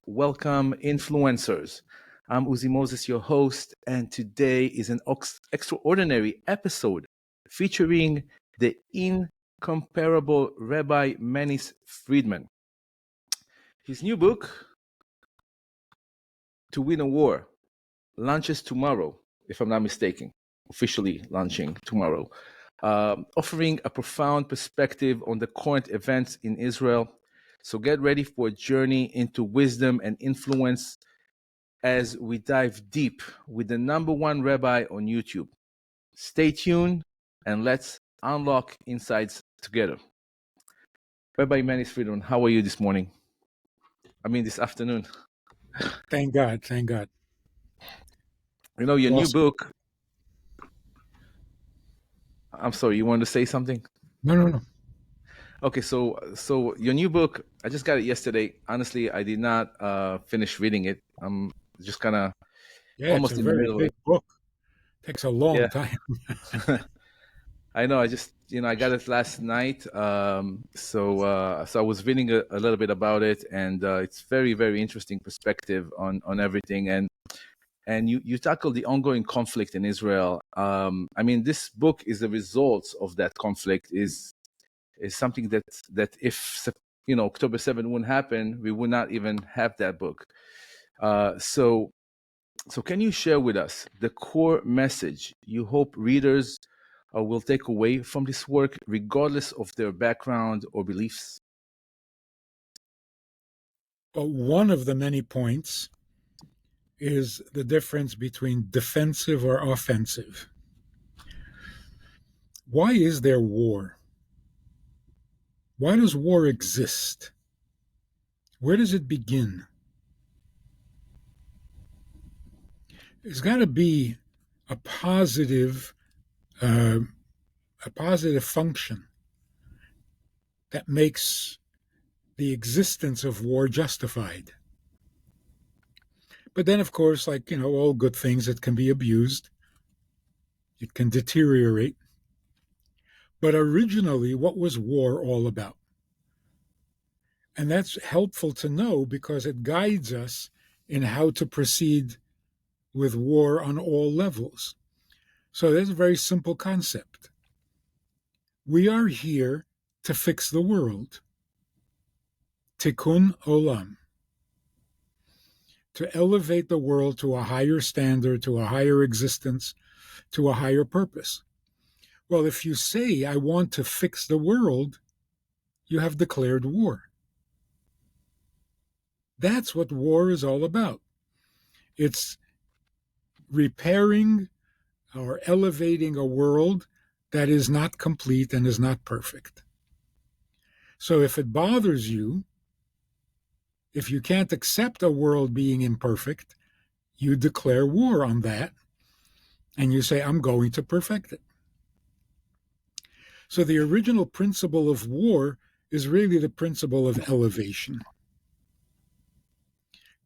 Welcome, influencers. I'm Uzi Moses, your host, and today is an extraordinary episode featuring the incomparable Rabbi Manis Friedman. His new book, To Win a War, launches tomorrow, if I'm not mistaken, officially launching tomorrow, offering a profound perspective on the current events in Israel. So get ready for a journey into wisdom and influence as we dive deep with the number one rabbi on YouTube. Stay tuned and let's unlock insights together. Rabbi Manis Friedman, how are you this morning? This afternoon. Thank God. Thank God. You know, your new Awesome. book. I'm sorry, you wanted to say something? No. Okay, so your new book, I just got it yesterday. Honestly, I did not finish reading it. I'm just kind of Yeah, it's almost a in the very middle of big it. book. Takes a long Yeah. time. I know. I got it last night. So I was reading a little bit about it, and it's very, very interesting perspective on everything. And you tackle the ongoing conflict in Israel. This book is the result of that conflict. Is something that if October 7th wouldn't happen, we would not even have that book. So can you share with us the core message you hope readers will take away from this work, regardless of their background or beliefs? But one of the many points is the difference between defensive or offensive. Why is there war? Why does war exist? Where does it begin? There's got to be a positive, uh, a positive function that makes the existence of war justified. But then, of course, like, all good things, it can be abused. It can deteriorate. But originally, what was war all about? And that's helpful to know because it guides us in how to proceed with war on all levels. So there's a very simple concept. We are here to fix the world. Tikkun olam. To elevate the world to a higher standard, to a higher existence, to a higher purpose. Well, if you say, I want to fix the world, you have declared war. That's what war is all about. It's repairing or elevating a world that is not complete and is not perfect. So if it bothers you, if you can't accept a world being imperfect, you declare war on that and you say, I'm going to perfect it. So the original principle of war is really the principle of elevation.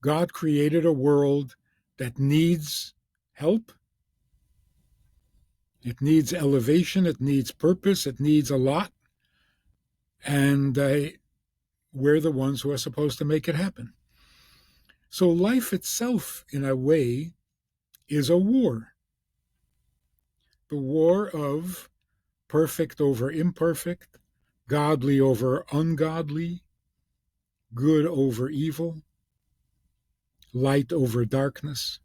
God created a world that needs help. It needs elevation. It needs purpose. It needs a lot. And we're the ones who are supposed to make it happen. So life itself, in a way, is a war. The war of perfect over imperfect, godly over ungodly, good over evil, light over darkness.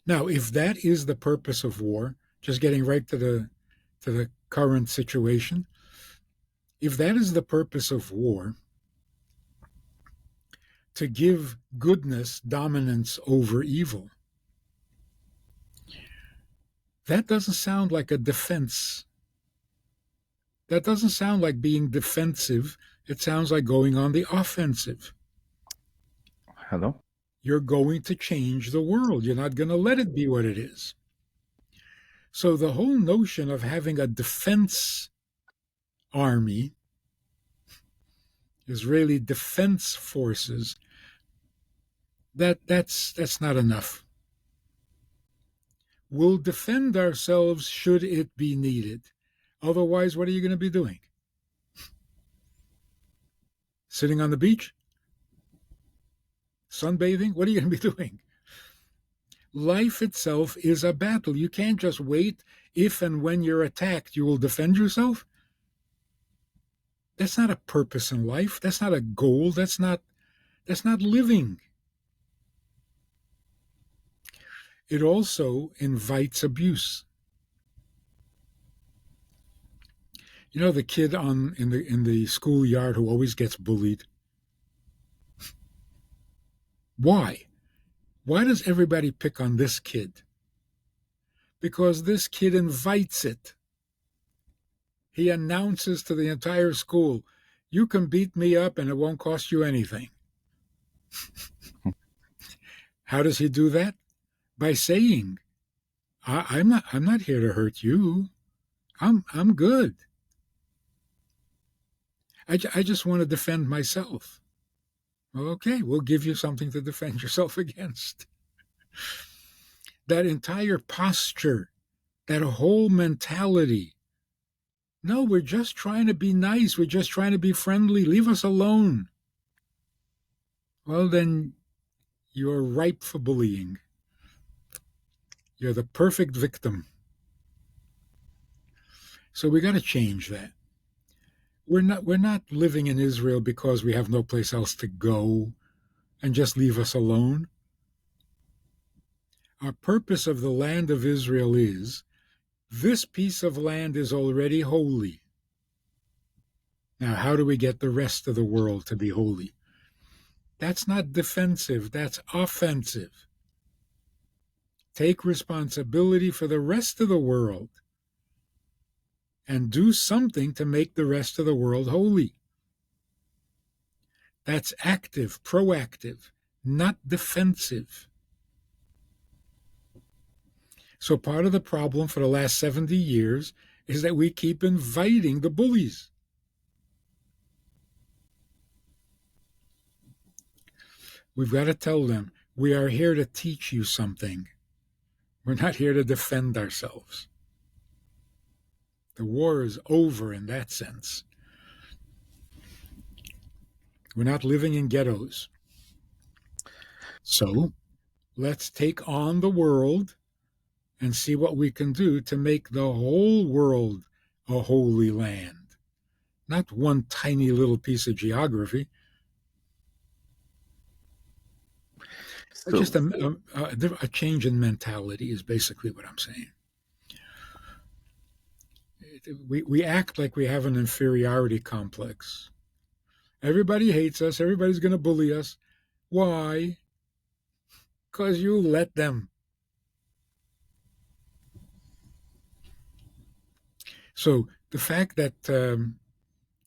Now, if that is the purpose of war, just getting right to the current situation, if that is the purpose of war, to give goodness dominance over evil, that doesn't sound like a defense. That doesn't sound like being defensive. It sounds like going on the offensive. Hello? You're going to change the world. You're not going to let it be what it is. So the whole notion of having a defense army, Israeli defense forces, that's not enough. We'll defend ourselves should it be needed. Otherwise, what are you going to be doing? Sitting on the beach? Sunbathing? What are you going to be doing? Life itself is a battle. You can't just wait. If and when you're attacked, you will defend yourself. That's not a purpose in life. That's not a goal. That's not living. It also invites abuse. You know the kid in the schoolyard who always gets bullied? Why? Why does everybody pick on this kid? Because this kid invites it. He announces to the entire school, you can beat me up and it won't cost you anything. How does he do that? By saying, I'm not here to hurt you. I'm good. I just want to defend myself. Okay, we'll give you something to defend yourself against. That entire posture, that whole mentality. No, we're just trying to be nice. We're just trying to be friendly. Leave us alone. Well, then you're ripe for bullying. You're the perfect victim. So we got to change that. We're not living in Israel because we have no place else to go and just leave us alone. Our purpose of the land of Israel is this piece of land is already holy. Now, how do we get the rest of the world to be holy? That's not defensive, that's offensive. Take responsibility for the rest of the world and do something to make the rest of the world holy. That's active, proactive, not defensive. So part of the problem for the last 70 years is that we keep inviting the bullies. We've got to tell them, we are here to teach you something. We're not here to defend ourselves. The war is over in that sense. We're not living in ghettos. So let's take on the world and see what we can do to make the whole world a holy land. Not one tiny little piece of geography. So, just a change in mentality is basically what I'm saying. We act like we have an inferiority complex. Everybody hates us. Everybody's going to bully us. Why? Because you let them. So the fact that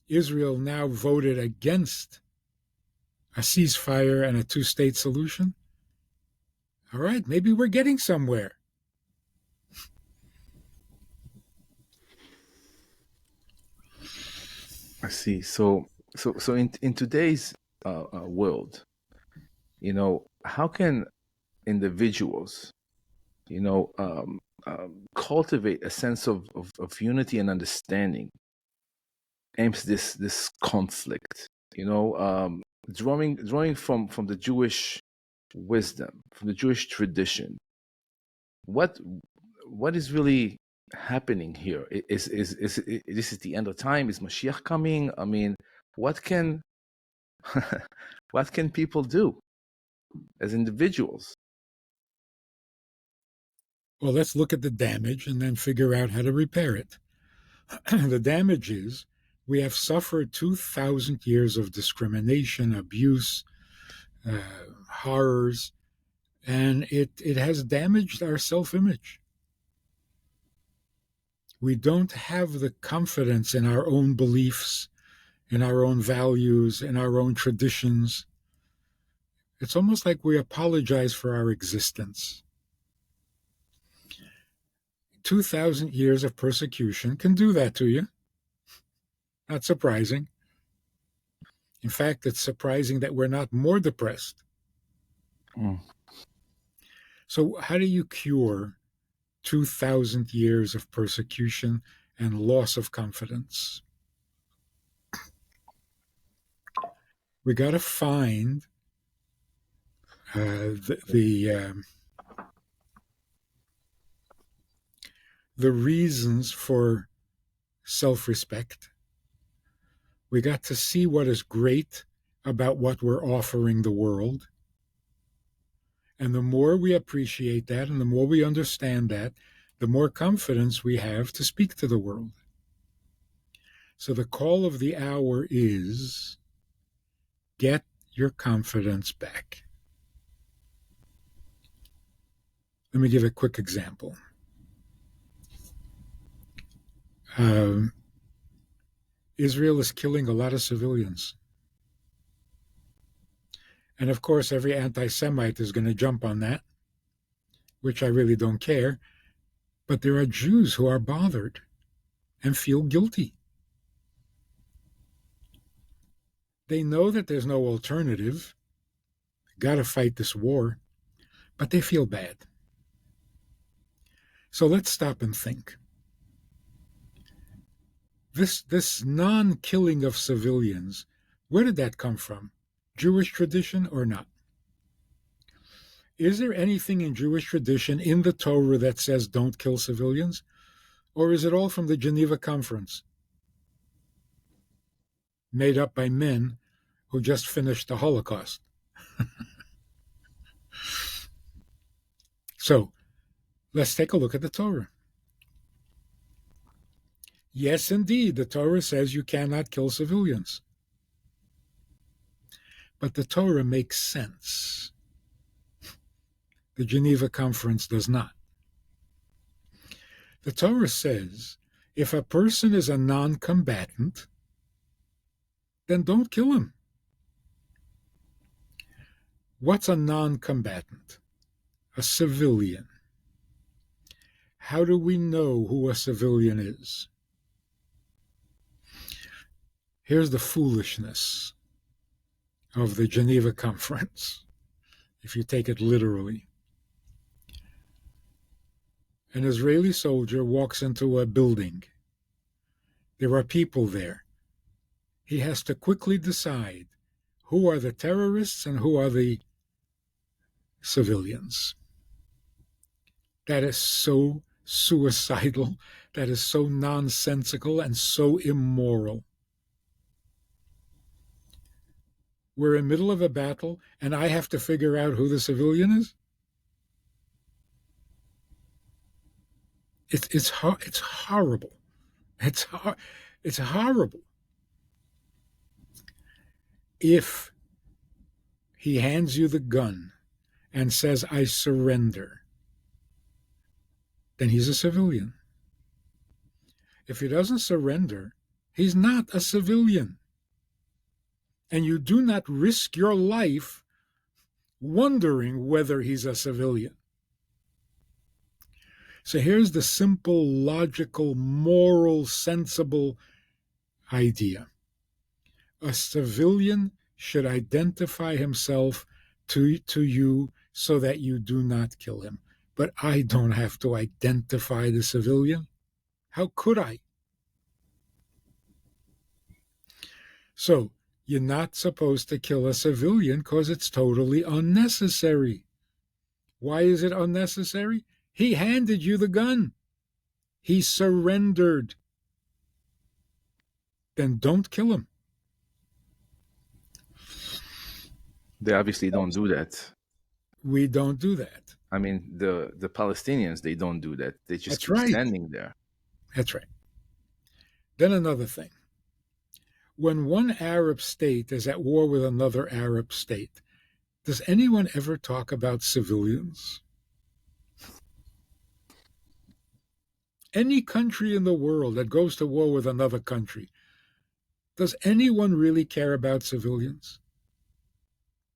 Israel now voted against a ceasefire and a two-state solution, all right, maybe we're getting somewhere. I see. So in today's world, how can individuals, cultivate a sense of unity and understanding amidst this conflict? Drawing from the Jewish wisdom, from the Jewish tradition. What is really happening here? Is this is the end of time? Is Mashiach coming? I mean, what can what can people do as individuals? Well, let's look at the damage and then figure out how to repair it. The damage is we have suffered 2,000 years of discrimination, abuse, horrors, and it has damaged our self-image. We don't have the confidence in our own beliefs, in our own values, in our own traditions. It's almost like we apologize for our existence. 2,000 years of persecution can do that to you. Not surprising. In fact, it's surprising that we're not more depressed. So how do you cure 2,000 years of persecution and loss of confidence? We got to find the reasons for self-respect. We got to see what is great about what we're offering the world. And the more we appreciate that and the more we understand that, the more confidence we have to speak to the world. So the call of the hour is get your confidence back. Let me give a quick example. Israel is killing a lot of civilians. And of course, every anti-Semite is going to jump on that, which I really don't care. But there are Jews who are bothered and feel guilty. They know that there's no alternative. Got to fight this war, but they feel bad. So let's stop and think. This non-killing of civilians, where did that come from? Jewish tradition or not? Is there anything in Jewish tradition in the Torah that says don't kill civilians? Or is it all from the Geneva Conference, made up by men who just finished the Holocaust? So let's take a look at the Torah. Yes, indeed, the Torah says you cannot kill civilians. But the Torah makes sense. The Geneva Conference does not. The Torah says if a person is a non-combatant, then don't kill him. What's a non-combatant? A civilian. How do we know who a civilian is? Here's the foolishness of the Geneva Conference, if you take it literally. An Israeli soldier walks into a building. There are people there. He has to quickly decide who are the terrorists and who are the civilians. That is so suicidal. That is so nonsensical and so immoral. We're in the middle of a battle, and I have to figure out who the civilian is? It's horrible. It's horrible. If he hands you the gun and says, I surrender, then he's a civilian. If he doesn't surrender, he's not a civilian. And you do not risk your life wondering whether he's a civilian. So here's the simple, logical, moral, sensible idea. A civilian should identify himself to you so that you do not kill him. But I don't have to identify the civilian. How could I? So you're not supposed to kill a civilian because it's totally unnecessary. Why is it unnecessary? He handed you the gun. He surrendered. Then don't kill him. They obviously don't do that. We don't do that. I mean, the Palestinians, they don't do that. They just That's keep right. standing there. That's right. Then another thing. When one Arab state is at war with another Arab state, does anyone ever talk about civilians? Any country in the world that goes to war with another country, does anyone really care about civilians?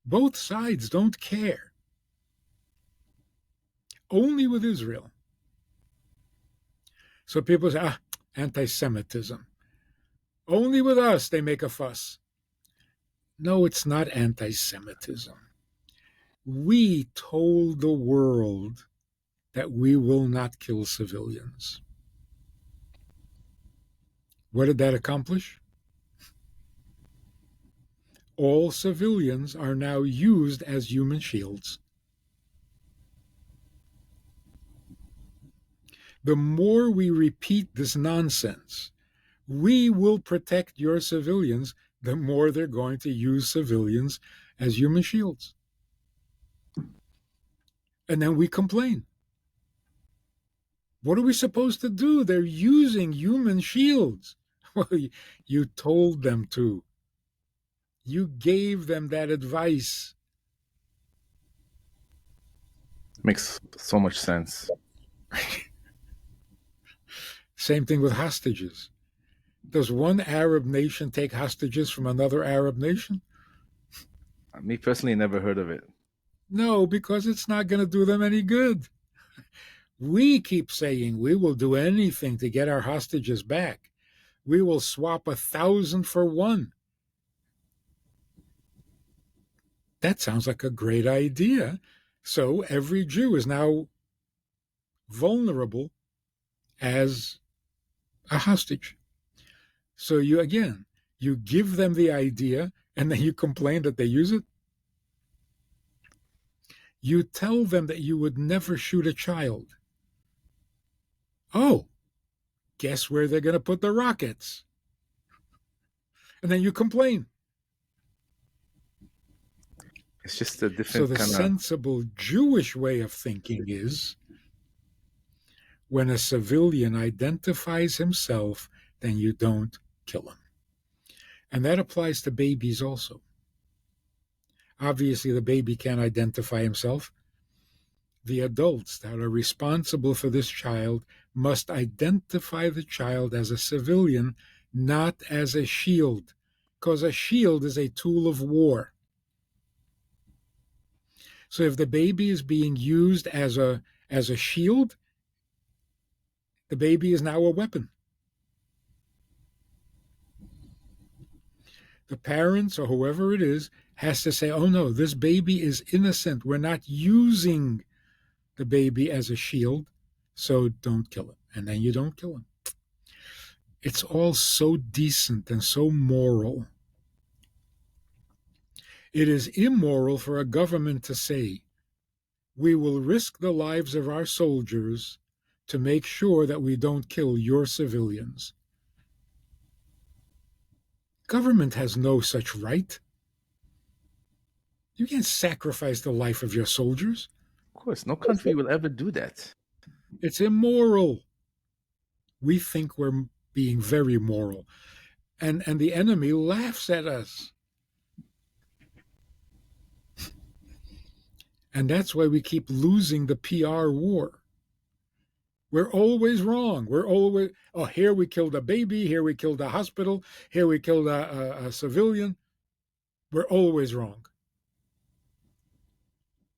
Both sides don't care. Only with Israel. So people say, anti-Semitism. Only with us they make a fuss. No, it's not anti-Semitism. We told the world that we will not kill civilians. What did that accomplish? All civilians are now used as human shields. The more we repeat this nonsense, we will protect your civilians, the more they're going to use civilians as human shields. And then we complain. What are we supposed to do? They're using human shields. Well, you told them to. You gave them that advice. Makes so much sense. Same thing with hostages. Does one Arab nation take hostages from another Arab nation? Me personally, never heard of it. No, because it's not going to do them any good. We keep saying we will do anything to get our hostages back. We will swap 1,000 for one. That sounds like a great idea. So every Jew is now vulnerable as a hostage. So you give them the idea and then you complain that they use it. You tell them that you would never shoot a child. Oh, guess where they're going to put the rockets? And then you complain. It's just a So different the kind of. sensible Jewish way of thinking is when a civilian identifies himself, then you don't kill him. And that applies to babies also. Obviously, the baby can't identify himself. The adults that are responsible for this child must identify the child as a civilian, not as a shield, because a shield is a tool of war. So if the baby is being used as a shield, the baby is now a weapon. The parents or whoever it is has to say, oh no, this baby is innocent. We're not using the baby as a shield, so don't kill him. And then you don't kill him. It's all so decent and so moral. It is immoral for a government to say, we will risk the lives of our soldiers to make sure that we don't kill your civilians. Government has no such right. You can't sacrifice the life of your soldiers. Of course, no country will ever do that. It's immoral. We think we're being very moral. And the enemy laughs at us. And that's why we keep losing the PR war. We're always wrong. We're always, oh, here we killed a baby, here we killed a hospital, here we killed a civilian. We're always wrong.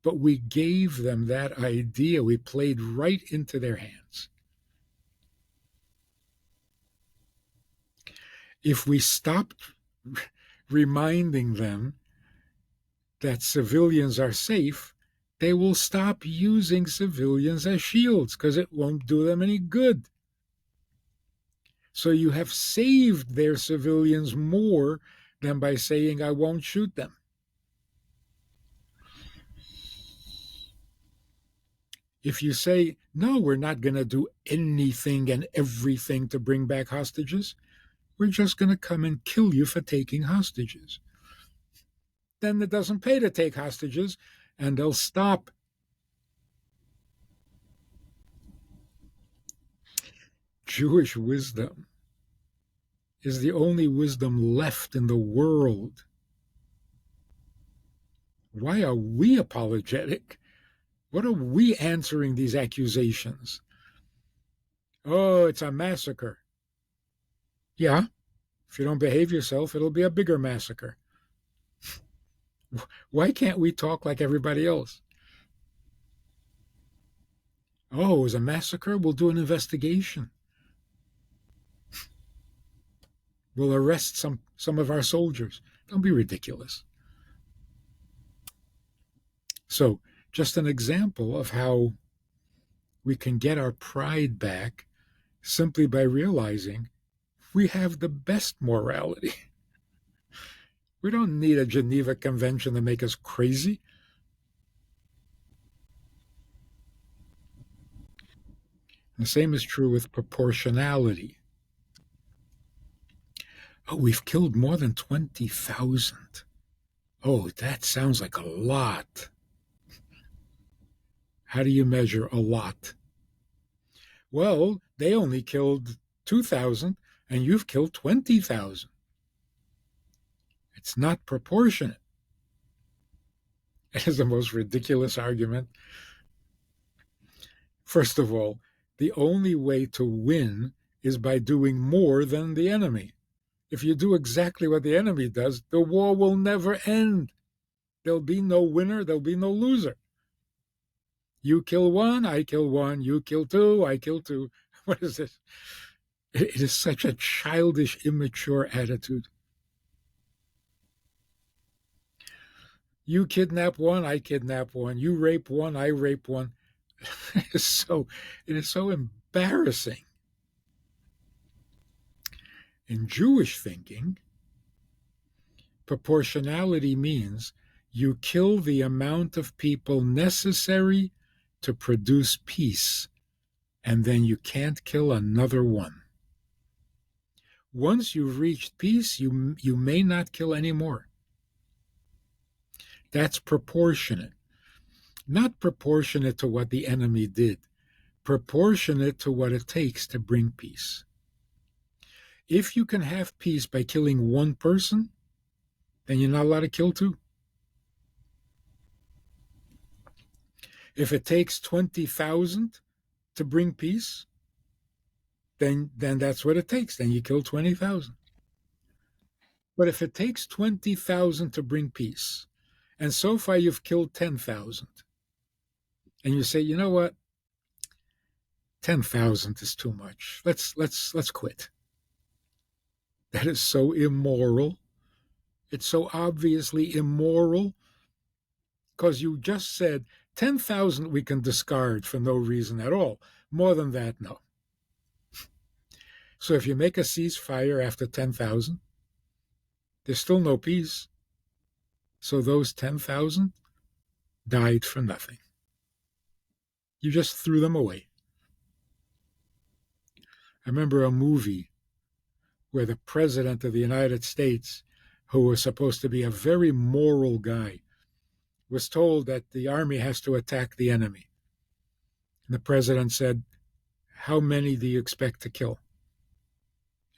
But we gave them that idea. We played right into their hands. If we stopped reminding them that civilians are safe, they will stop using civilians as shields because it won't do them any good. So you have saved their civilians more than by saying, I won't shoot them. If you say, no, we're not going to do anything and everything to bring back hostages, we're just going to come and kill you for taking hostages. Then it doesn't pay to take hostages, and they'll stop. Jewish wisdom is the only wisdom left in the world. Why are we apologetic? What are we answering these accusations? Oh, it's a massacre. Yeah, if you don't behave yourself, it'll be a bigger massacre. Why can't we talk like everybody else? Oh, it was a massacre? We'll do an investigation. We'll arrest some of our soldiers. Don't be ridiculous. So, just an example of how we can get our pride back simply by realizing we have the best morality. We don't need a Geneva Convention to make us crazy. The same is true with proportionality. Oh, we've killed more than 20,000. Oh, that sounds like a lot. How do you measure a lot? Well, they only killed 2,000 and you've killed 20,000. It's not proportionate. It is the most ridiculous argument. First of all, the only way to win is by doing more than the enemy. If you do exactly what the enemy does, the war will never end. There'll be no winner, there'll be no loser. You kill one, I kill one. You kill two, I kill two. What is this? It is such a childish, immature attitude. You kidnap one, I kidnap one. You rape one, I rape one. It is so embarrassing. In Jewish thinking, proportionality means you kill the amount of people necessary to produce peace, and then you can't kill another one. Once you've reached peace, you may not kill any more. That's proportionate. Not proportionate to what the enemy did, proportionate to what it takes to bring peace. If you can have peace by killing one person, then you're not allowed to kill two. If it takes 20,000 to bring peace, then that's what it takes. Then you kill 20,000. But if it takes 20,000 to bring peace, and so far you've killed 10,000, and you say, you know what, 10,000 is too much. Let's quit. That is so immoral. It's so obviously immoral because you just said 10,000 we can discard for no reason at all. More than that, no. So if you make a ceasefire after 10,000, there's still no peace. So those 10,000 died for nothing. You just threw them away. I remember a movie where the president of the United States, who was supposed to be a very moral guy, was told that the army has to attack the enemy. And the president said, how many do you expect to kill?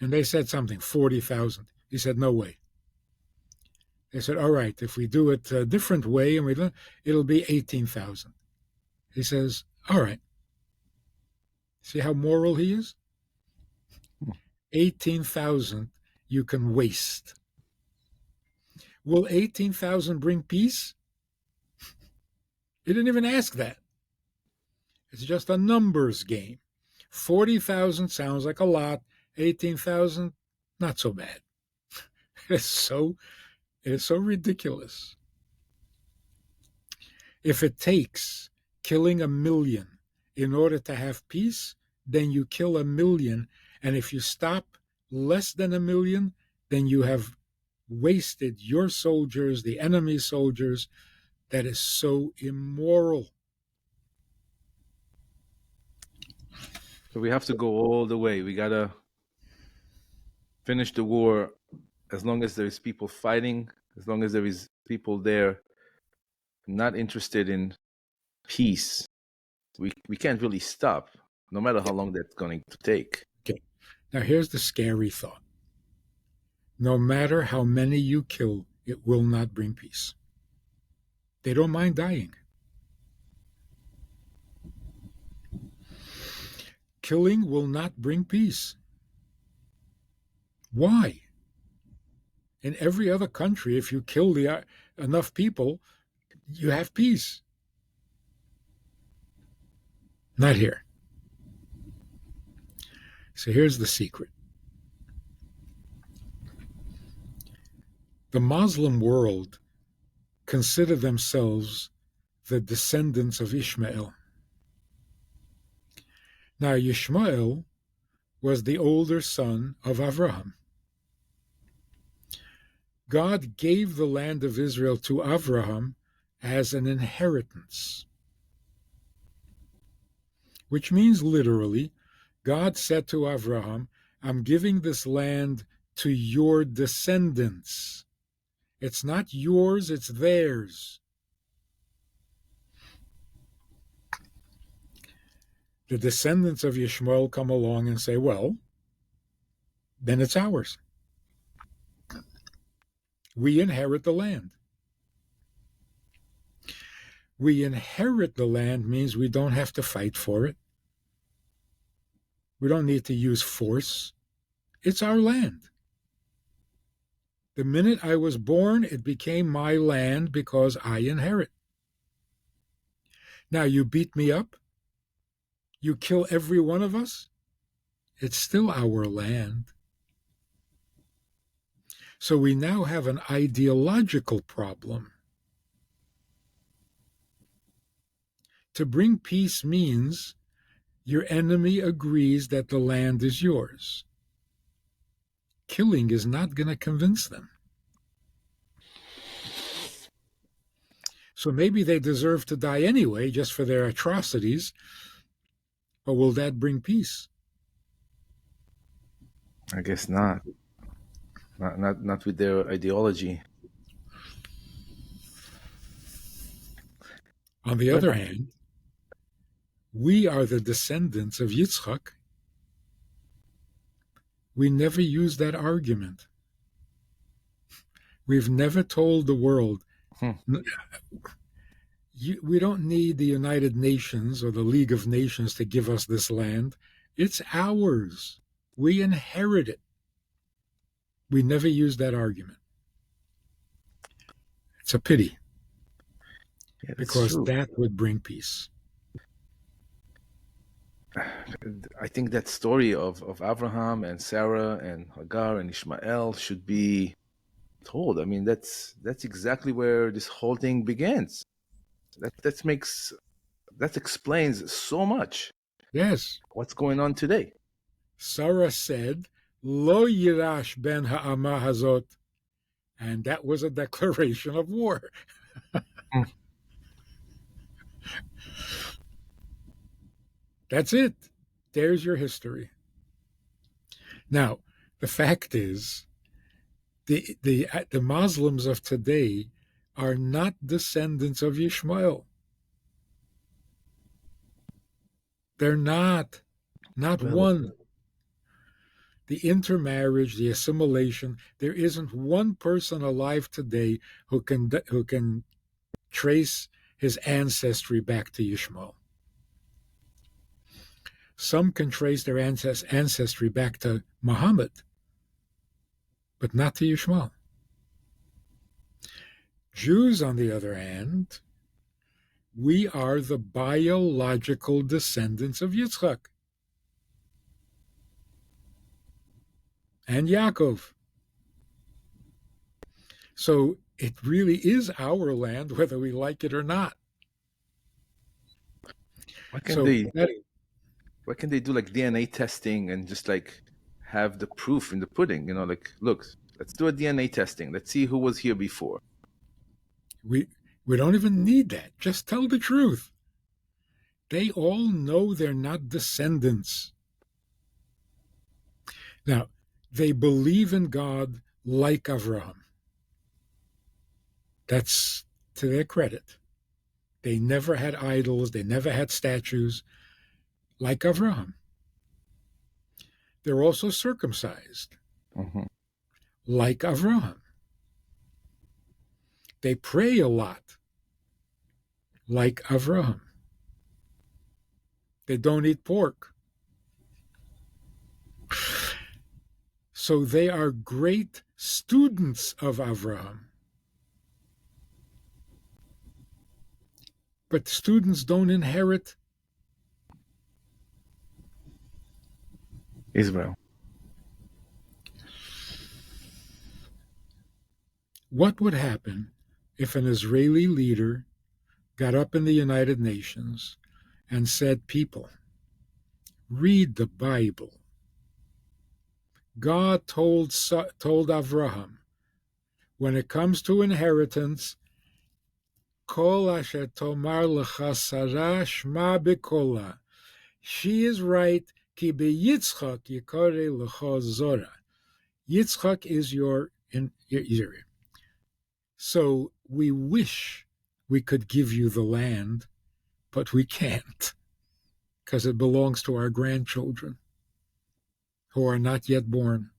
And they said something, 40,000. He said, no way. They said, all right, if we do it a different way, and it'll be 18,000. He says, all right. See how moral he is? 18,000 you can waste. Will 18,000 bring peace? He didn't even ask that. It's just a numbers game. 40,000 sounds like a lot. 18,000, not so bad. It is so ridiculous. If it takes killing 1 million in order to have peace, then you kill 1 million. And if you stop less than 1 million, then you have wasted your soldiers, the enemy soldiers. That is so immoral. So we have to go all the way. We got to finish the war as long as there is people fighting, as long as there is people there not interested in peace. We can't really stop, no matter how long that's going to take. Okay. Now here's the scary thought. No matter how many you kill, it will not bring peace. They don't mind dying. Killing will not bring peace. Why? In every other country, if you kill enough people, you have peace. Not here. So here's the secret. The Muslim world consider themselves the descendants of Ishmael. Now, Ishmael was the older son of Abraham. God gave the land of Israel to Abraham as an inheritance, which means literally, God said to Abraham, I'm giving this land to your descendants. It's not yours, it's theirs. The descendants of Yishmael come along and say, well, then it's ours. We inherit the land. We inherit the land means we don't have to fight for it. We don't need to use force. It's our land. The minute I was born, it became my land because I inherit. Now, you beat me up, you kill every one of us, it's still our land. So we now have an ideological problem. To bring peace means your enemy agrees that the land is yours. Killing is not going to convince them. So maybe they deserve to die anyway, just for their atrocities. But will that bring peace? I guess not. Not with their ideology. On the other hand, we are the descendants of Yitzchak. We never use that argument. We've never told the world, we don't need the United Nations or the League of Nations to give us this land. It's ours. We inherit it. We never use that argument. It's a pity. Yeah, because true. That would bring peace. I think that story of Abraham and Sarah and Hagar and Ishmael should be told. I mean, that's exactly where this whole thing begins. That explains so much. Yes. What's going on today? Sarah said, Lo yirash ben ha'amah hazot. And that was a declaration of war. That's it. There's your history. Now, the fact is, the Muslims of today are not descendants of Ishmael. They're not Really? one. The intermarriage, the assimilation, there isn't one person alive today who can trace his ancestry back to Ishmael. Some can trace their ancestry back to Muhammad, but not to Ishmael. Jews, on the other hand, we are the biological descendants of Yitzchak and Yaakov. So it really is our land, whether we like it or not. Why can't they do like DNA testing and just like have the proof in the pudding? Like, look, let's do a DNA testing. Let's see who was here before. We don't even need that. Just tell the truth. They all know they're not descendants. Now, they believe in God like Avraham. That's to their credit. They never had idols. They never had statues like Avraham. They're also circumcised like Avraham. They pray a lot like Avraham. They don't eat pork. So they are great students of Avraham. But students don't inherit Israel. What would happen if an Israeli leader got up in the United Nations and said, people, read the Bible. God told Avraham, When it comes to inheritance, Kol asher tomar lecha Sarah shma bekola. She is right, ki beYitzchak yikore lecha Zora. Yitzchak is your Israel. So we wish we could give you the land, but we can't, because it belongs to our grandchildren who are not yet born.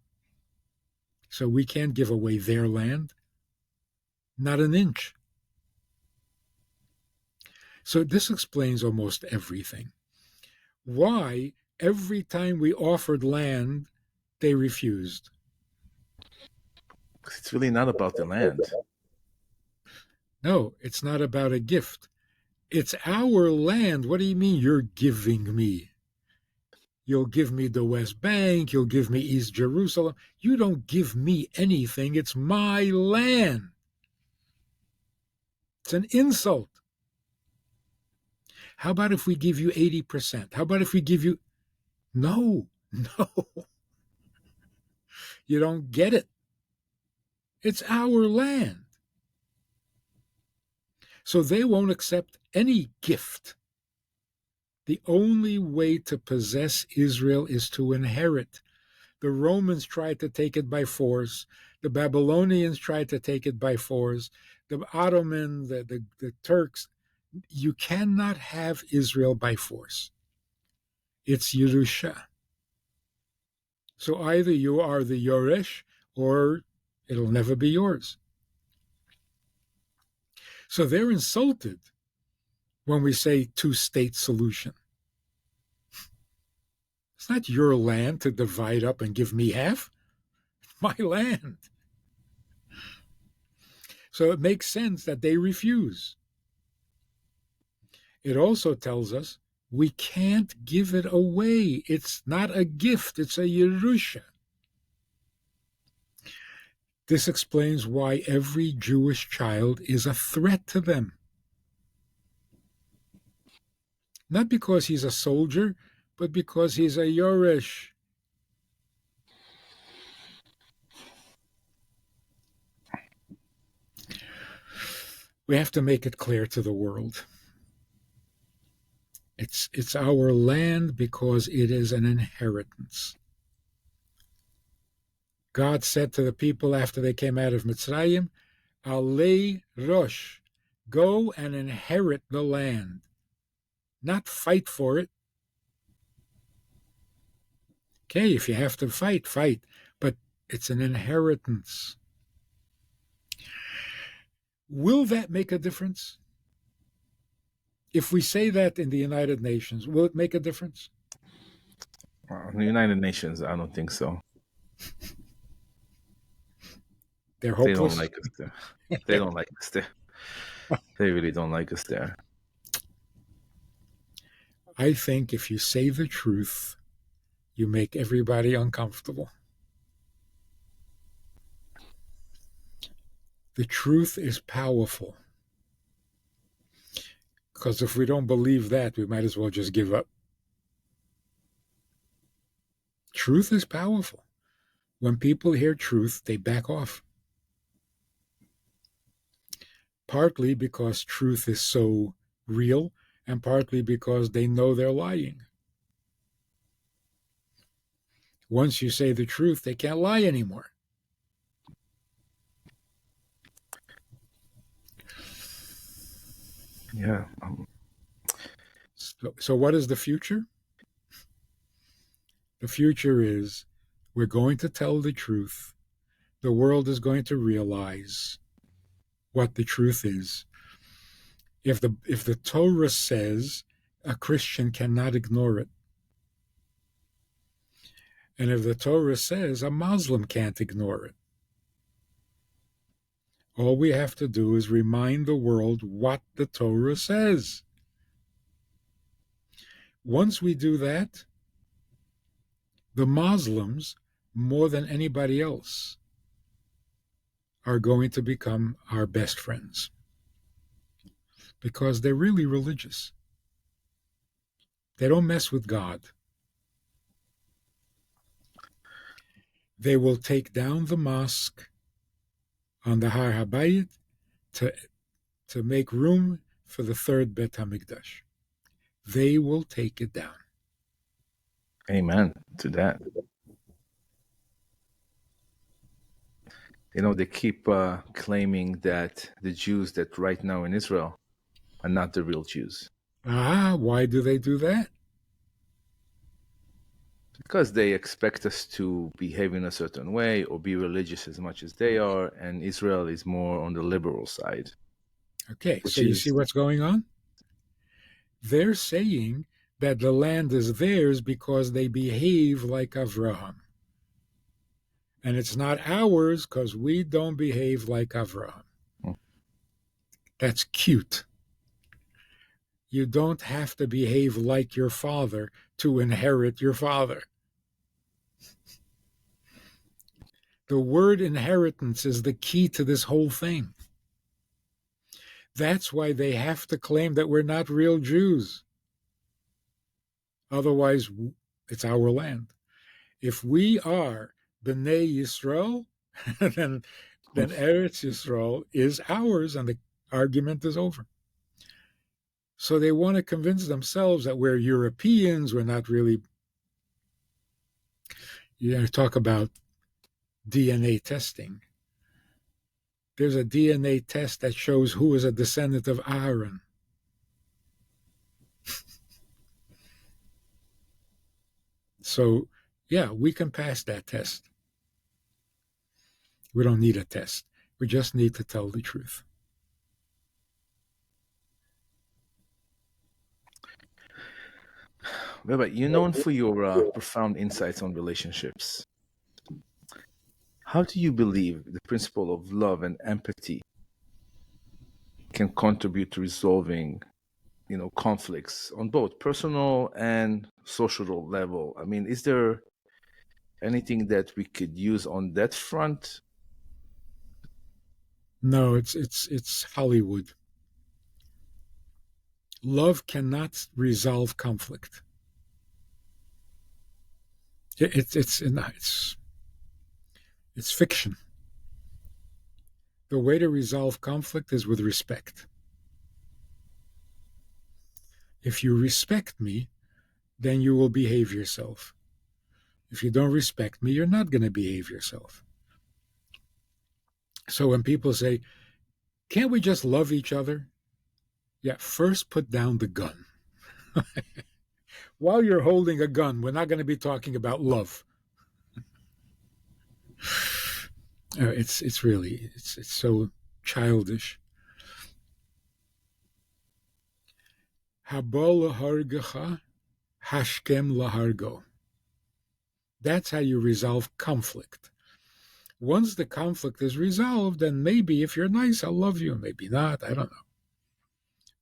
So we can't give away their land, not an inch. So this explains almost everything. Why, every time we offered land, they refused. It's really not about the land. No, it's not about a gift. It's our land. What do you mean you're giving me? You'll give me the West Bank. You'll give me East Jerusalem. You don't give me anything. It's my land. It's an insult. How about if we give you 80%? How about if we give you... No. You don't get it. It's our land. So they won't accept any gift. The only way to possess Israel is to inherit. The Romans tried to take it by force. The Babylonians tried to take it by force. The Ottoman, the Turks. You cannot have Israel by force. It's Yerusha. So either you are the Yoresh or it'll never be yours. So they're insulted when we say two-state solution. It's not your land to divide up and give me half. It's my land. So it makes sense that they refuse. It also tells us we can't give it away. It's not a gift, it's a Yerusha. This explains why every Jewish child is a threat to them. Not because he's a soldier, but because he's a Yoresh. We have to make it clear to the world. It's our land because it is an inheritance. God said to the people after they came out of Mitzrayim, Alei Rosh, go and inherit the land, not fight for it. Okay, if you have to fight, fight, but it's an inheritance. Will that make a difference? If we say that in the United Nations, will it make a difference? The United Nations, I don't think so. They're hopeless. They don't like us there. They don't like us there. They really don't like us there. I think if you say the truth, you make everybody uncomfortable. The truth is powerful. Because if we don't believe that, we might as well just give up. Truth is powerful. When people hear truth, they back off. Partly because truth is so real, and partly because they know they're lying. Once you say the truth, they can't lie anymore. Yeah. So what is the future? The future is we're going to tell the truth. The world is going to realize what the truth is. If the Torah says a Christian cannot ignore it, and if the Torah says a Muslim can't ignore it, all we have to do is remind the world what the Torah says. Once we do that, the Muslims, more than anybody else, are going to become our best friends. Because they're really religious. They don't mess with God. They will take down the mosque on the Har Habayit to make room for the third Bet HaMikdash. They will take it down. Amen to that. They keep claiming that the Jews that right now in Israel are not the real Jews. Why do they do that? Because they expect us to behave in a certain way or be religious as much as they are, and Israel is more on the liberal side. Okay, so Which you is, see what's going on? They're saying that the land is theirs because they behave like Avraham. And it's not ours because we don't behave like Avraham. Hmm. That's cute. You don't have to behave like your father to inherit your father. The word inheritance is the key to this whole thing. That's why they have to claim that we're not real Jews. Otherwise, it's our land. If we are B'nai Yisrael, then Eretz Yisrael is ours, and the argument is over. So they want to convince themselves that we're Europeans, we're not really. Talk about DNA testing. There's a DNA test that shows who is a descendant of Aaron. So, yeah, we can pass that test. We don't need a test. We just need to tell the truth. Rabbi, you're known for your profound insights on relationships. How do you believe the principle of love and empathy can contribute to resolving, conflicts on both personal and social level? I mean, is there anything that we could use on that front? No, it's Hollywood. Love cannot resolve conflict. It's fiction. The way to resolve conflict is with respect. If you respect me, then you will behave yourself. If you don't respect me, you're not going to behave yourself. So when people say, can't we just love each other? Yeah, first put down the gun. While you're holding a gun, we're not going to be talking about love. It's really so childish. Haba lahargecha, hashkem lahargo. That's how you resolve conflict. Once the conflict is resolved, then maybe if you're nice, I'll love you. Maybe not. I don't know.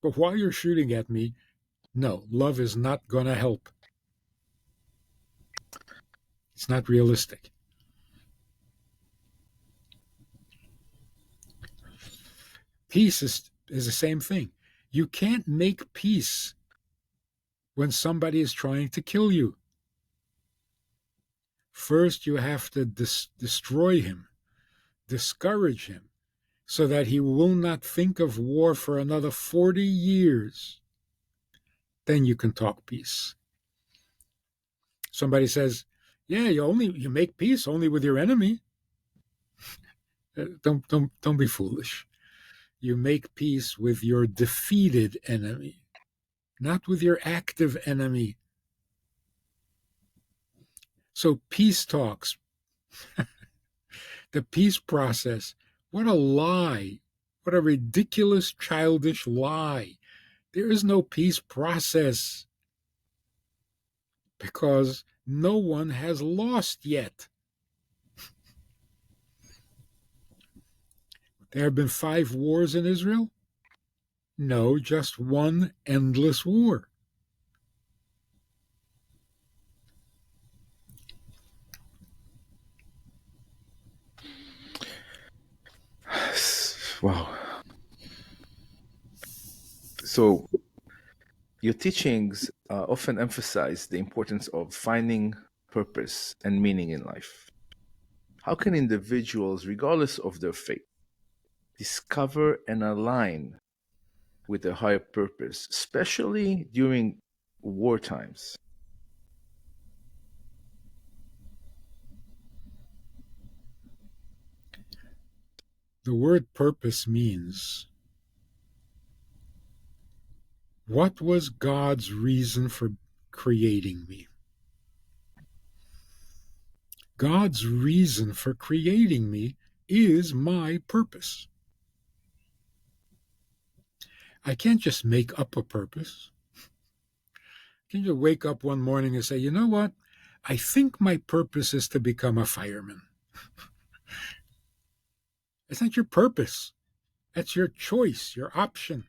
But while you're shooting at me, no, love is not going to help. It's not realistic. Peace is the same thing. You can't make peace when somebody is trying to kill you. First, you have to destroy him, discourage him, so that he will not think of war for another 40 years. Then you can talk peace. Somebody says, yeah, you make peace only with your enemy. Don't be foolish. You make peace with your defeated enemy, not with your active enemy. So peace talks, the peace process, what a lie, what a ridiculous, childish lie. There is no peace process because no one has lost yet. There have been 5 wars in Israel? No, just one endless war. Wow. So your teachings often emphasize the importance of finding purpose and meaning in life. How can individuals, regardless of their faith, discover and align with a higher purpose, especially during war times? The word purpose means, what was God's reason for creating me? God's reason for creating me is my purpose. I can't just make up a purpose. Can you wake up one morning and say, you know what? I think my purpose is to become a fireman. It's not your purpose. That's your choice, your option.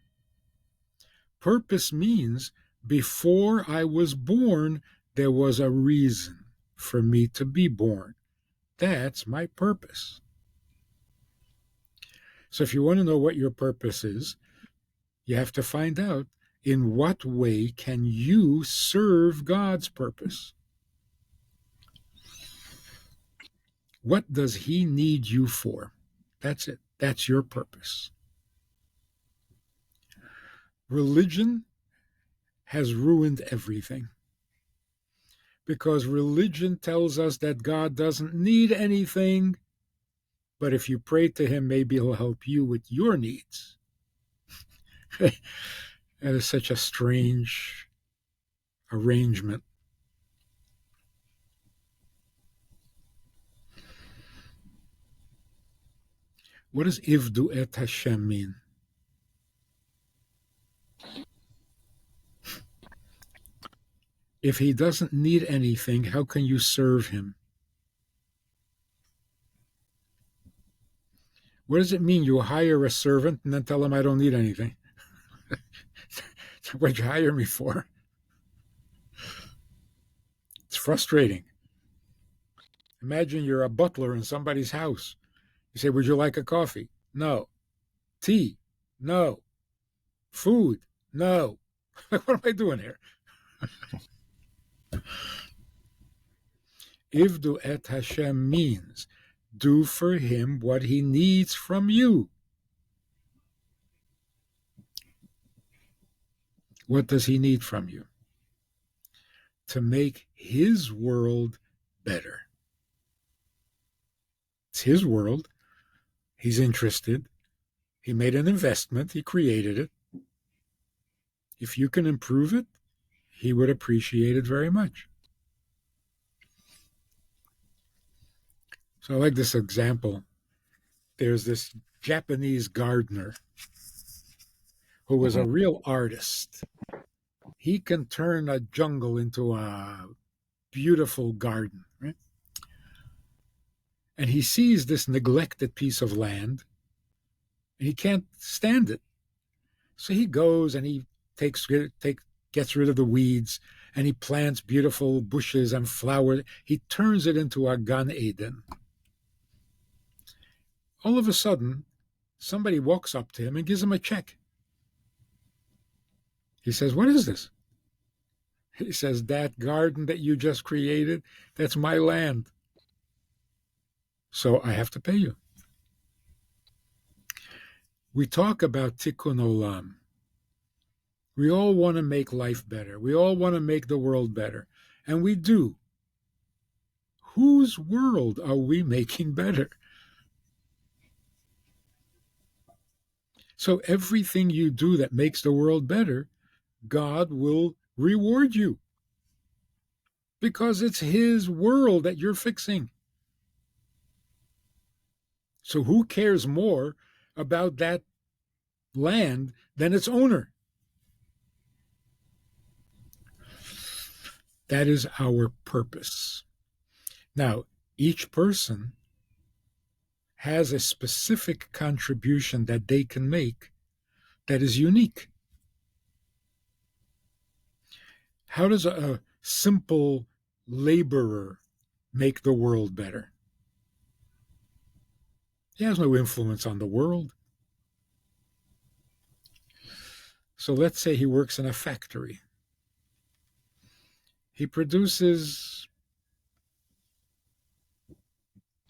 Purpose means before I was born, there was a reason for me to be born. That's my purpose. So if you want to know what your purpose is, you have to find out, in what way can you serve God's purpose? What does He need you for? That's it. That's your purpose. Religion has ruined everything, because religion tells us that God doesn't need anything, but if you pray to Him, maybe He'll help you with your needs. That is such a strange arrangement. What does Ivdu et Hashem mean? If He doesn't need anything, how can you serve Him? What does it mean you hire a servant and then tell him I don't need anything? What'd you hire me for? It's frustrating. Imagine you're a butler in somebody's house. You say, would you like a coffee? No. Tea? No. Food? No. What am I doing here? Ivdu et Hashem means do for Him what He needs from you. What does He need from you? To make His world better. It's His world. He's interested. He made an investment. He created it. If you can improve it, He would appreciate it very much. So I like this example. There's this Japanese gardener who was a real artist. He can turn a jungle into a beautiful garden, right? And he sees this neglected piece of land, and he can't stand it. So he goes and he gets rid of the weeds, and he plants beautiful bushes and flowers. He turns it into a Gan Eden. All of a sudden, somebody walks up to him and gives him a check. He says, what is this? He says, that garden that you just created, that's my land. So I have to pay you. We talk about tikkun olam. We all want to make life better. We all want to make the world better. And we do. Whose world are we making better? So everything you do that makes the world better, God will reward you, because it's His world that you're fixing. So who cares more about that land than its owner? That is our purpose. Now, each person has a specific contribution that they can make that is unique. How does a simple laborer make the world better? He has no influence on the world. So let's say he works in a factory. He produces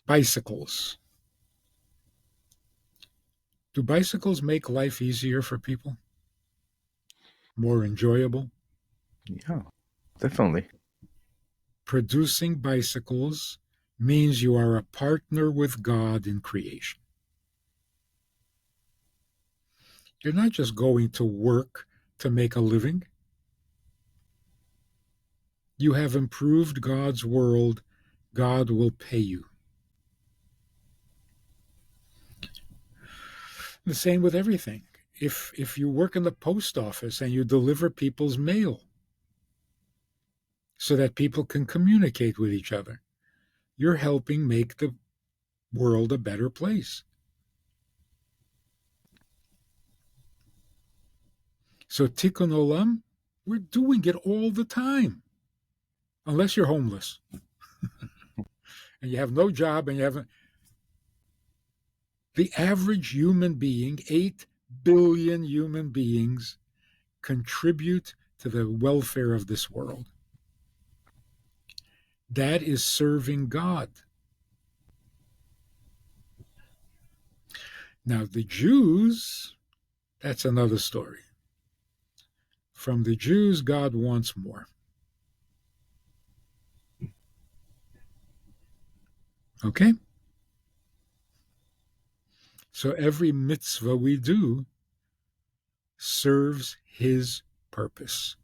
bicycles. Do bicycles make life easier for people? More enjoyable? Yeah, definitely. Producing bicycles means you are a partner with God in creation. You're not just going to work to make a living. You have improved God's world. God will pay you. The same with everything. If you work in the post office and you deliver people's mail so that people can communicate with each other, you're helping make the world a better place. So tikkun olam, we're doing it all the time. Unless you're homeless and you have no job and you haven't. The average human being, 8 billion human beings, contribute to the welfare of this world. That is serving God. Now, the Jews, that's another story. From the Jews, God wants more. Okay? So every mitzvah we do serves his purpose.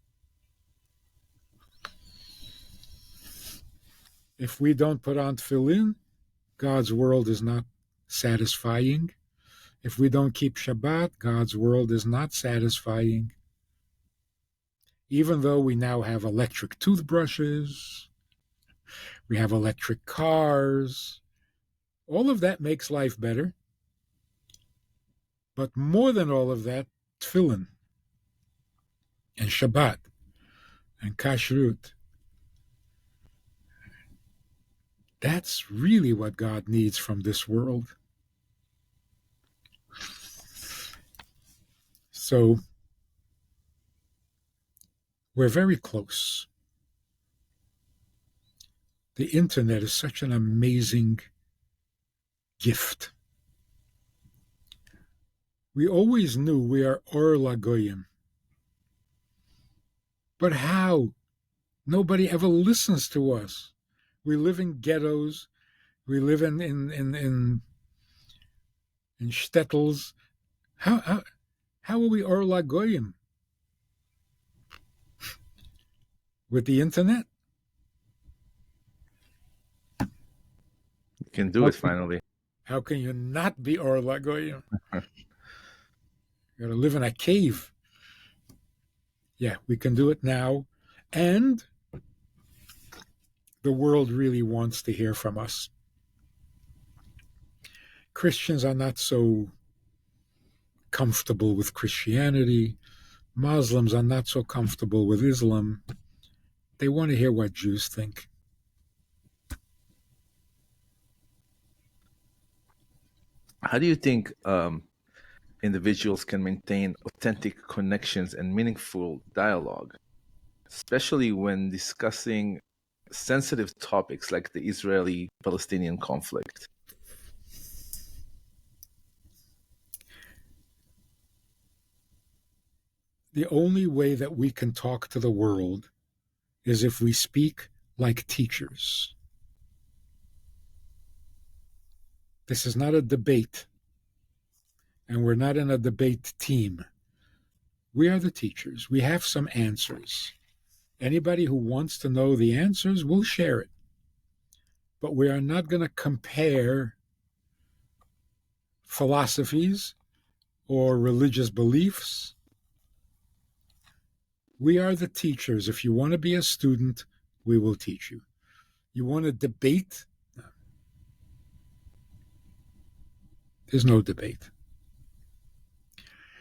If we don't put on tefillin, God's world is not satisfying. If we don't keep Shabbat, God's world is not satisfying. Even though we now have electric toothbrushes, we have electric cars, all of that makes life better. But more than all of that, tefillin and Shabbat and kashrut. That's really what God needs from this world. So we're very close. The internet is such an amazing gift. We always knew we are Or Lagoyim. But how? Nobody ever listens to us. We live in ghettos. We live in shtetls. How are we Or Lagoyim? With the internet? You can do it finally. How can you not be Or Lagoyim? You gotta live in a cave. Yeah, we can do it now. And the world really wants to hear from us. Christians are not so comfortable with Christianity. Muslims are not so comfortable with Islam. They want to hear what Jews think. How do you think individuals can maintain authentic connections and meaningful dialogue, especially when discussing sensitive topics like the Israeli-Palestinian conflict? The only way that we can talk to the world is if we speak like teachers. This is not a debate, and we're not in a debate team. We are the teachers. We have some answers. Anybody who wants to know the answers, will share it. But we are not going to compare philosophies or religious beliefs. We are the teachers. If you want to be a student, we will teach you. You want to debate? No. There's no debate.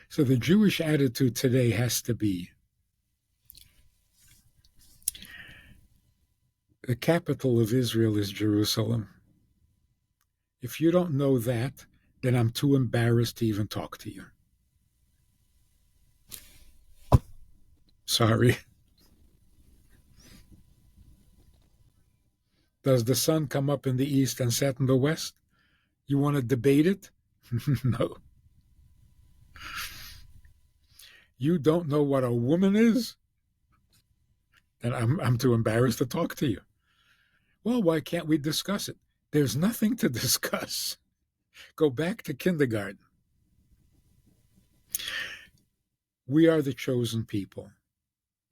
So the Jewish attitude today has to be, the capital of Israel is Jerusalem. If you don't know that, then I'm too embarrassed to even talk to you. Sorry. Does the sun come up in the east and set in the west? You want to debate it? No. You don't know what a woman is? Then I'm too embarrassed to talk to you. Well, why can't we discuss it? There's nothing to discuss. Go back to kindergarten. We are the chosen people.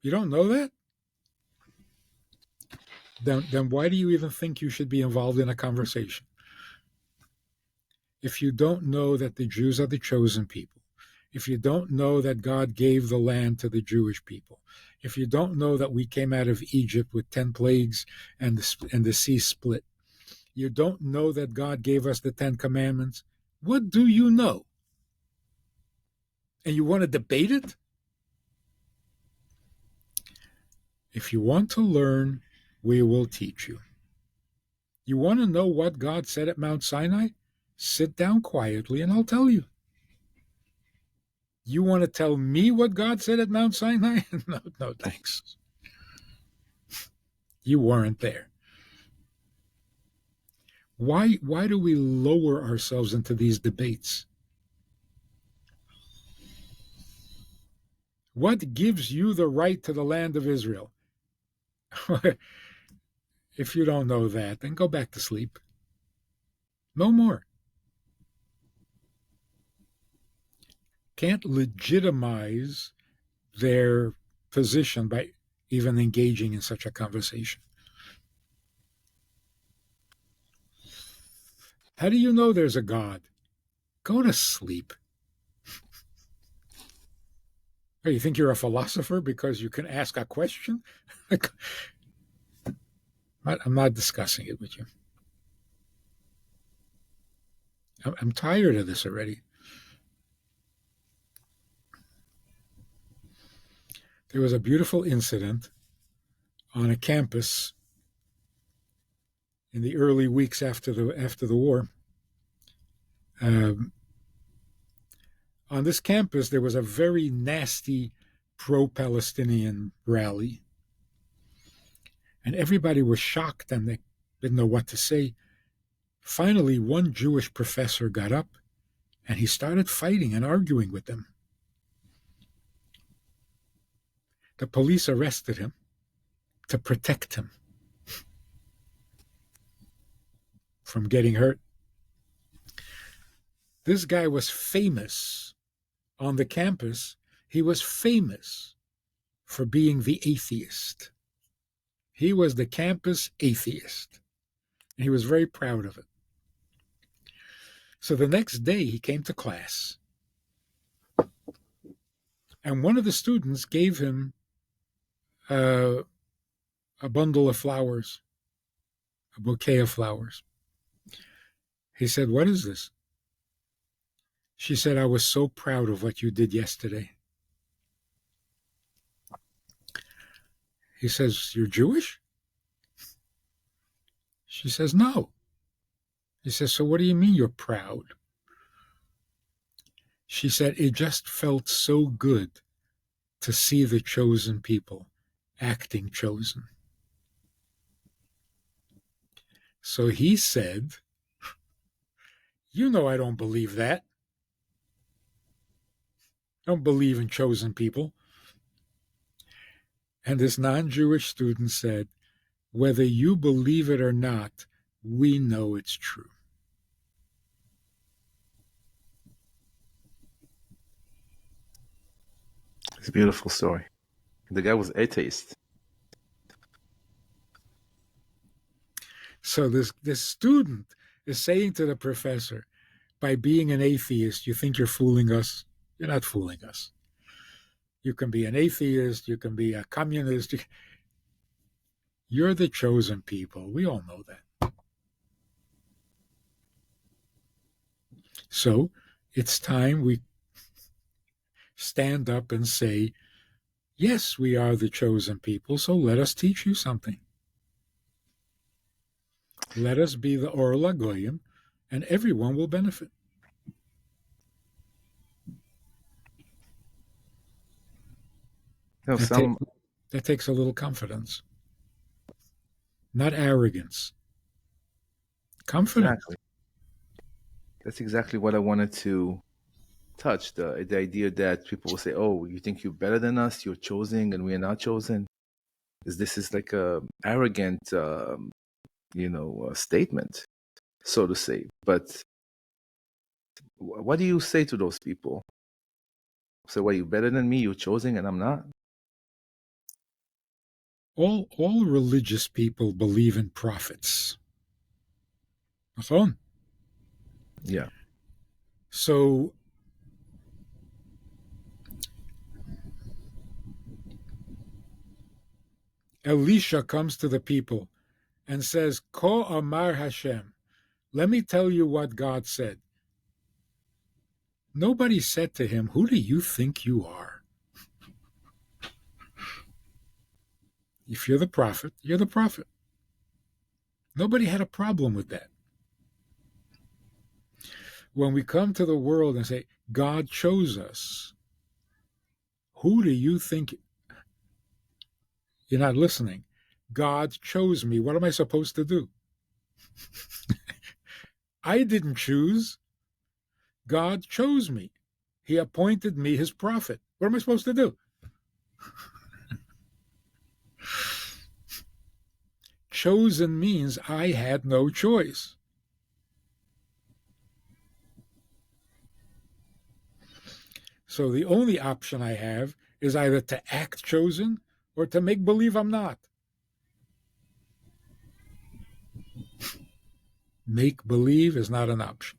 You don't know that? Then why do you even think you should be involved in a conversation? If you don't know that the Jews are the chosen people, if you don't know that God gave the land to the Jewish people, if you don't know that we came out of Egypt with 10 plagues and the sea split, you don't know that God gave us the 10 commandments, what do you know? And you want to debate it? If you want to learn, we will teach you. You want to know what God said at Mount Sinai? Sit down quietly and I'll tell you. You want to tell me what God said at Mount Sinai? No, thanks. You weren't there. Why do we lower ourselves into these debates? What gives you the right to the land of Israel? If you don't know that, then go back to sleep. No more. Can't legitimize their position by even engaging in such a conversation. How do you know there's a God? Go to sleep. Oh, you think you're a philosopher because you can ask a question? I'm not discussing it with you. I'm tired of this already. There was a beautiful incident on a campus in the early weeks after the war. On this campus, there was a very nasty pro-Palestinian rally. And everybody was shocked and they didn't know what to say. Finally, one Jewish professor got up and he started fighting and arguing with them. The police arrested him to protect him from getting hurt. This guy was famous on the campus. He was famous for being the atheist. He was the campus atheist. And he was very proud of it. So the next day he came to class. And one of the students gave him a bundle of flowers, a bouquet of flowers. He said, "What is this?" She said, "I was so proud of what you did yesterday." He says, "You're Jewish?" She says, "No." He says, "So what do you mean you're proud?" She said, "It just felt so good to see the chosen people acting chosen." So he said, "You know I don't believe that. I don't believe in chosen people." And this non-Jewish student said, "Whether you believe it or not, we know it's true." It's a beautiful story. The guy was atheist. So this student is saying to the professor, by being an atheist, you think you're fooling us? You're not fooling us. You can be an atheist, you can be a communist. You're the chosen people. We all know that. So it's time we stand up and say, yes, we are the chosen people, so let us teach you something. Let us be the Or LaGoyim, and everyone will benefit. You know, That takes a little confidence, not arrogance. Confidence. Exactly. That's exactly what I wanted to touched, the idea that people will say, "Oh, you think you're better than us? You're chosen, and we are not chosen." This is like a arrogant, statement, so to say. But what do you say to those people? So, "What, you better than me? You're chosen, and I'm not." All religious people believe in prophets. נכון? Yeah. So Elisha comes to the people and says, Ko Amar Hashem, let me tell you what God said. Nobody said to him, who do you think you are? If you're the prophet, you're the prophet. Nobody had a problem with that. When we come to the world and say, God chose us, who do you think? You're not listening. God chose me. What am I supposed to do? I didn't choose. God chose me. He appointed me his prophet. What am I supposed to do? Chosen means I had no choice. So the only option I have is either to act chosen or to make believe I'm not. Make believe is not an option.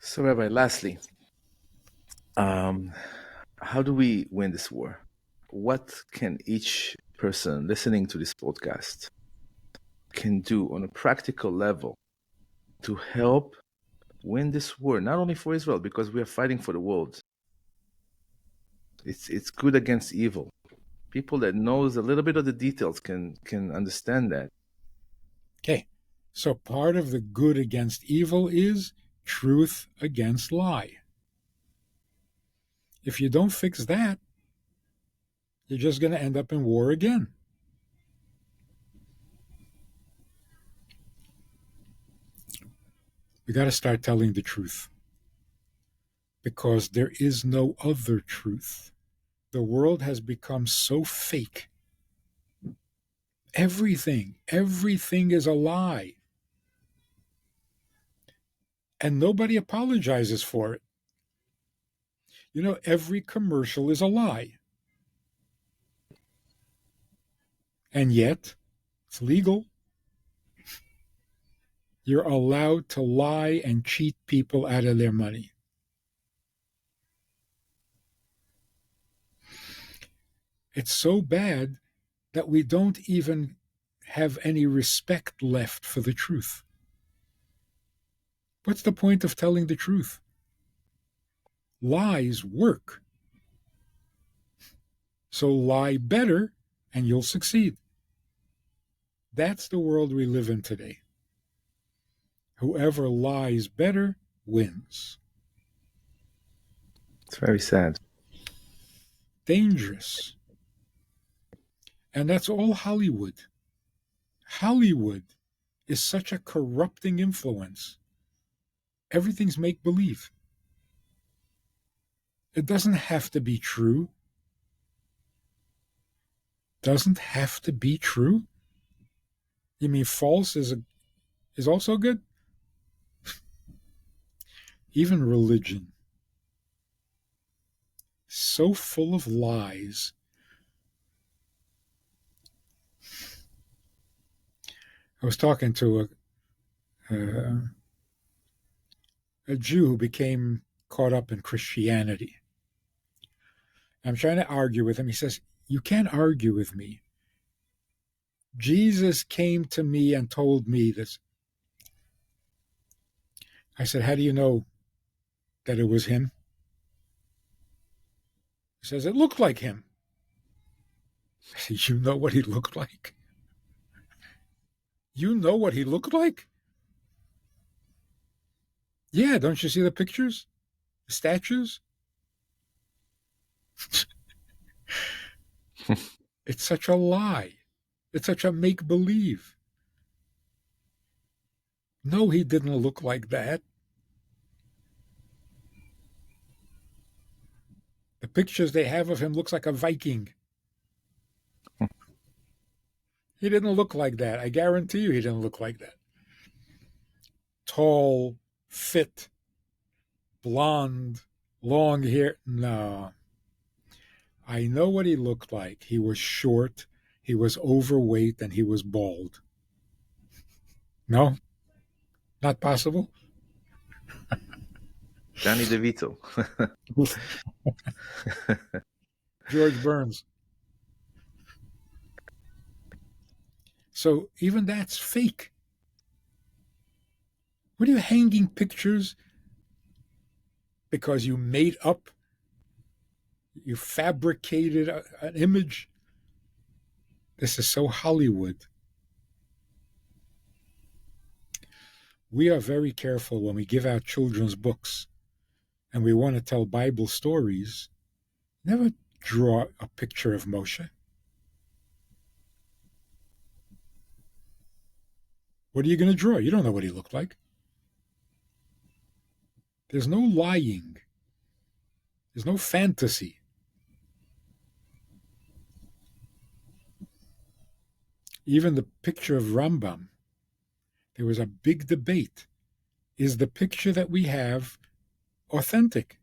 So, Rabbi, lastly, how do we win this war? What can each person listening to this podcast can do on a practical level to help win this war, not only for Israel, because we are fighting for the world. It's good against evil. People that knows a little bit of the details can understand that. Okay, so part of the good against evil is truth against lie. If you don't fix that, you're just going to end up in war again. We got to start telling the truth because there is no other truth. The world has become so fake. Everything is a lie. And nobody apologizes for it. You know, every commercial is a lie. And yet, it's legal. You're allowed to lie and cheat people out of their money. It's so bad that we don't even have any respect left for the truth. What's the point of telling the truth? Lies work. So lie better and you'll succeed. That's the world we live in today. Whoever lies better wins. It's very sad. Dangerous. And that's all Hollywood. Hollywood is such a corrupting influence. Everything's make believe. It doesn't have to be true. Doesn't have to be true? You mean false is also good? Even religion. So full of lies. I was talking to a Jew who became caught up in Christianity. I'm trying to argue with him. He says, you can't argue with me. Jesus came to me and told me this. I said, how do you know that it was him? He says, it looked like him. I said, you know what he looked like? You know what he looked like? Yeah, don't you see the pictures? The statues? It's such a lie. It's such a make-believe. No, he didn't look like that. The pictures they have of him looks like a Viking. He didn't look like that. I guarantee you he didn't look like that. Tall, fit, blonde, long hair. No. I know what he looked like. He was short, he was overweight, and he was bald. No, not possible. Danny DeVito. George Burns. So even that's fake. What are you hanging pictures because you made up, you fabricated an image? This is so Hollywood. We are very careful when we give out children's books and we want to tell Bible stories. Never draw a picture of Moshe. What are you going to draw? You don't know what he looked like. There's no lying. There's no fantasy. Even the picture of Rambam, there was a big debate. Is the picture that we have authentic?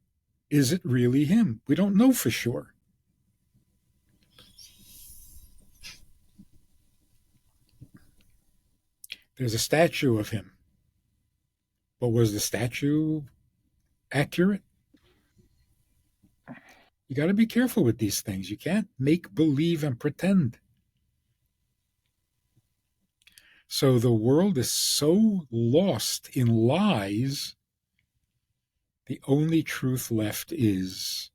Is it really him? We don't know for sure. There's a statue of him. But was the statue accurate? You got to be careful with these things. You can't make believe and pretend. So the world is so lost in lies, the only truth left is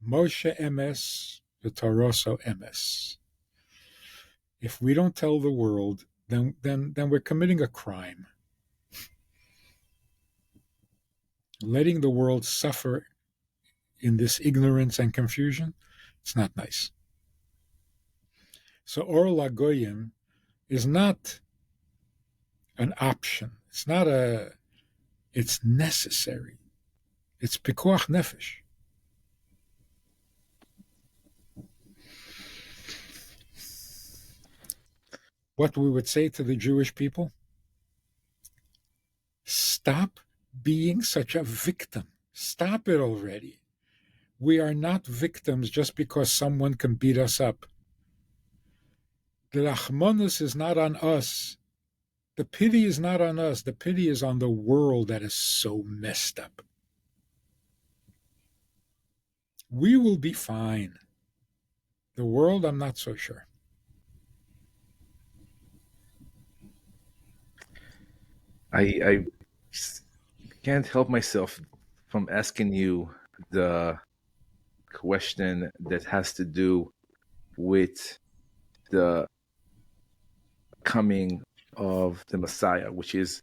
Moshe Emes, the Taroso Emes. If we don't tell the world, then we're committing a crime. Letting the world suffer in this ignorance and confusion, it's not nice. So Or LaGoyim is not an option. It's necessary. It's pikuach nefesh. What we would say to the Jewish people, stop being such a victim. Stop it already. We are not victims just because someone can beat us up. The rachmanus is not on us. The pity is not on us. The pity is on the world that is so messed up. We will be fine. The world, I'm not so sure. I can't help myself from asking you the question that has to do with the coming of the Messiah, which is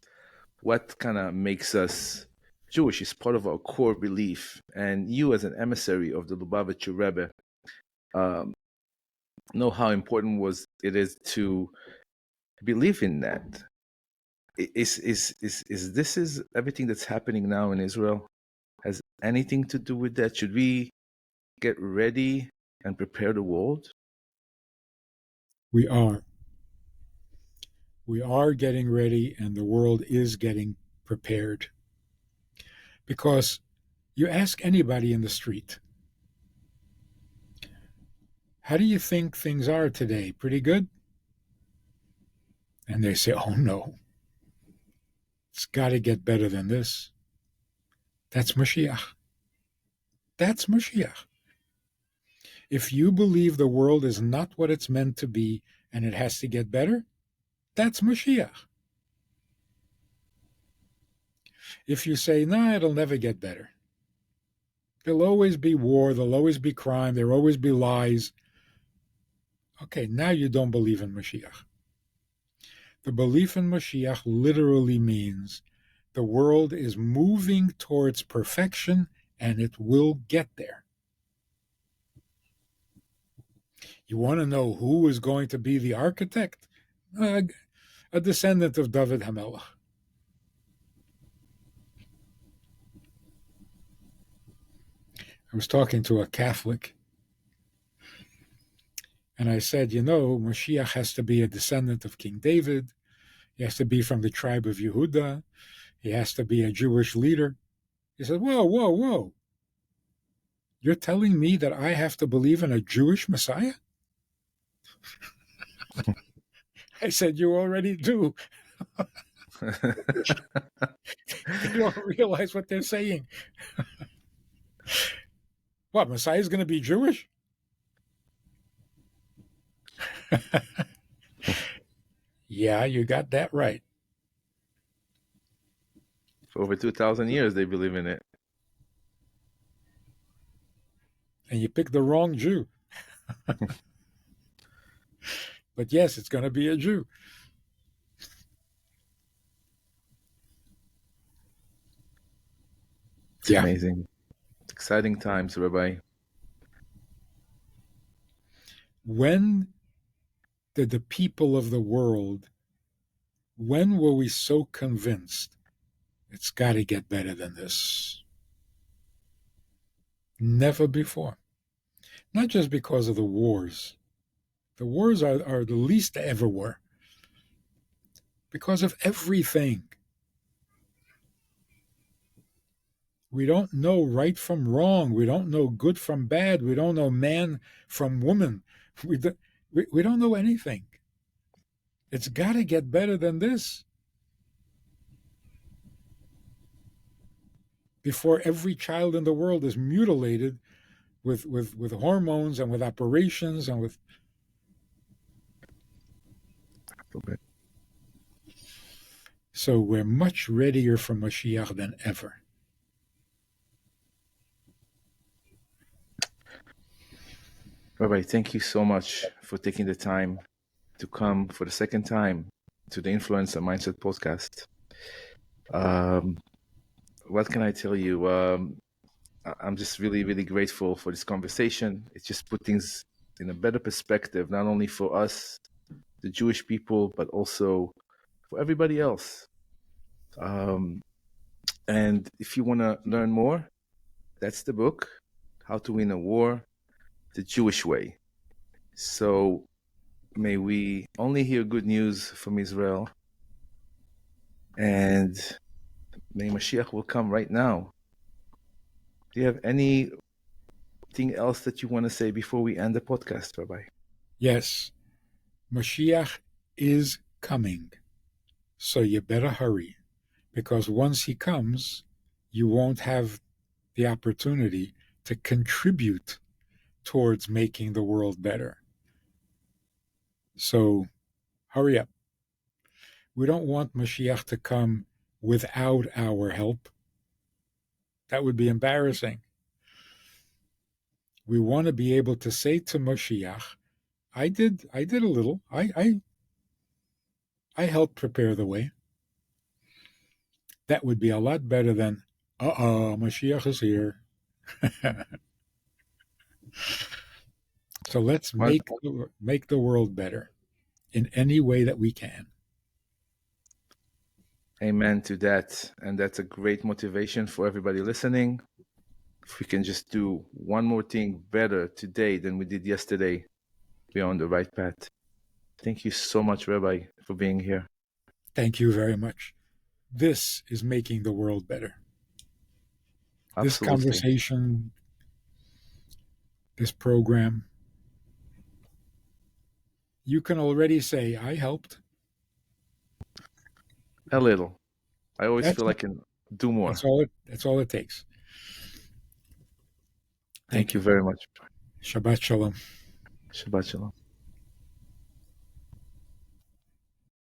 what kind of makes us Jewish. Is part of our core belief. And you, as an emissary of the Lubavitcher Rebbe, know how important it is to believe in that. Is this is everything that's happening now in Israel has anything to do with that? Should we get ready and prepare the world? We are. We are getting ready, and the world is getting prepared. Because you ask anybody in the street, how do you think things are today? Pretty good? And they say, oh no, it's got to get better than this. That's Mashiach. That's Mashiach. If you believe the world is not what it's meant to be and it has to get better, that's Mashiach. If you say, nah, it'll never get better. There'll always be war, there'll always be crime, there'll always be lies. Okay, now you don't believe in Mashiach. The belief in Mashiach literally means the world is moving towards perfection and it will get there. You want to know who is going to be the architect? A descendant of David HaMelech. I was talking to a Catholic, and I said, Mashiach has to be a descendant of King David. He has to be from the tribe of Yehuda. He has to be a Jewish leader. He said, whoa, whoa, whoa. You're telling me that I have to believe in a Jewish Messiah? I said, you already do. They don't realize what they're saying. What, Messiah's going to be Jewish? Yeah, you got that right. For over 2,000 years, they believe in it. And you picked the wrong Jew. But yes, it's going to be a Jew. It's amazing. Exciting times, Rabbi. When did the people of the world, when were we so convinced it's got to get better than this? Never before. Not just because of the wars. The wars are the least they ever were. Because of everything. We don't know right from wrong. We don't know good from bad. We don't know man from woman. We don't know anything. It's got to get better than this. Before every child in the world is mutilated with hormones and with operations and with... Okay. So we're much readier for Mashiach than ever. Rabbi, thank you so much for taking the time to come for the second time to the Influencer Mindset podcast. What can I tell you? I'm just really, really grateful for this conversation. It just put things in a better perspective, not only for us, the Jewish people, but also for everybody else. And if you want to learn more, that's the book, How to Win a War the Jewish Way. So may we only hear good news from Israel, and may Mashiach will come right now. Do you have anything else that you want to say before we end the podcast, Rabbi? Yes, Mashiach is coming. So you better hurry, because once he comes, you won't have the opportunity to contribute towards making the world better. So hurry up. We don't want Mashiach to come without our help. That would be embarrassing. We want to be able to say to Mashiach, I did a little. I helped prepare the way. That would be a lot better than, Mashiach is here. So let's make the world better in any way that we can. Amen to that. And that's a great motivation for everybody listening. If we can just do one more thing better today than we did yesterday, we're on the right path. Thank you so much, Rabbi, for being here. Thank you very much. This is making the world better. Absolutely. This conversation, this program, you can already say, I helped. A little. I always feel I can do more. That's all it takes. Thank you very much. Shabbat Shalom. Shabbat Shalom.